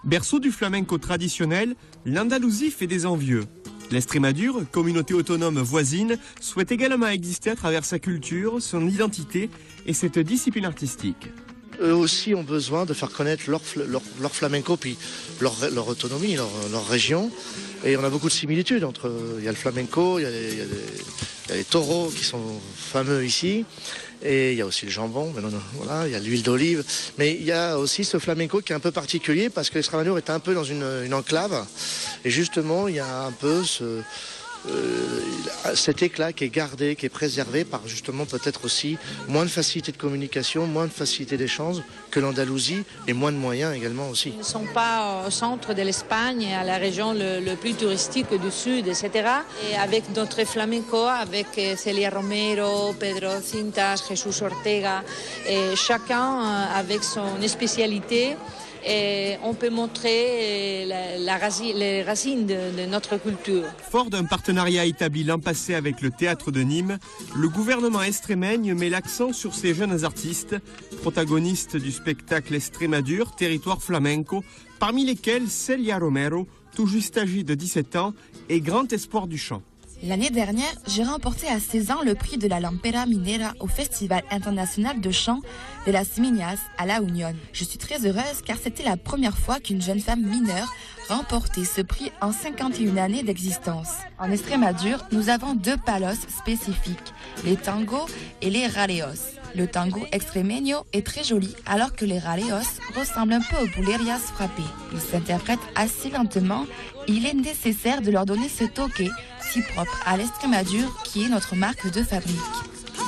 Berceau du flamenco traditionnel, l'Andalousie fait des envieux. L'Estrémadure, communauté autonome voisine, souhaite également exister à travers sa culture, son identité et cette discipline artistique. Eux aussi ont besoin de faire connaître leur flamenco, puis leur autonomie, leur région. Et on a beaucoup de similitudes entre. Il y a le flamenco, il y a les taureaux qui sont fameux ici. Et il y a aussi le jambon, voilà, il y a l'huile d'olive. Mais il y a aussi ce flamenco qui est un peu particulier parce que l'Estrémadure est un peu dans une enclave. Et justement, il y a un peu cet éclat qui est gardé, qui est préservé par justement peut-être aussi moins de facilité de communication, moins de facilité d'échange que l'Andalousie et moins de moyens également aussi. Ils ne sont pas au centre de l'Espagne, à la région le plus touristique du sud, etc. Et avec notre flamenco, avec Celia Romero, Pedro Cintas, Jesús Ortega, et chacun avec son spécialité. Et on peut montrer les racines de notre culture. Fort d'un partenariat établi l'an passé avec le théâtre de Nîmes, le gouvernement estrémaigne met l'accent sur ces jeunes artistes, protagonistes du spectacle Estrémadure, territoire flamenco, parmi lesquels Celia Romero, tout juste âgée de 17 ans, et grand espoir du chant. L'année dernière, j'ai remporté à 16 ans le prix de la Lampera Minera au Festival international de chant de las Minas à La Unión. Je suis très heureuse car c'était la première fois qu'une jeune femme mineure remportait ce prix en 51 années d'existence. En Estrémadure, nous avons deux palos spécifiques, les tangos et les raleos. Le tango extremeño est très joli alors que les raleos ressemblent un peu aux bulerías frappées. Ils s'interprètent assez lentement et il est nécessaire de leur donner ce toque si propre à l'Estrémadure qui est notre marque de fabrique.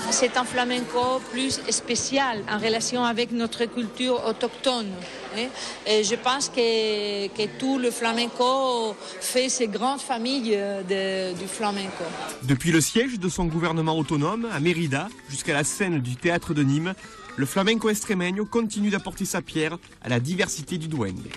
C'est un flamenco plus spécial en relation avec notre culture autochtone. Et je pense que tout le flamenco fait ces grandes familles du flamenco. Depuis le siège de son gouvernement autonome à Mérida jusqu'à la scène du théâtre de Nîmes, le flamenco extremeño continue d'apporter sa pierre à la diversité du duende.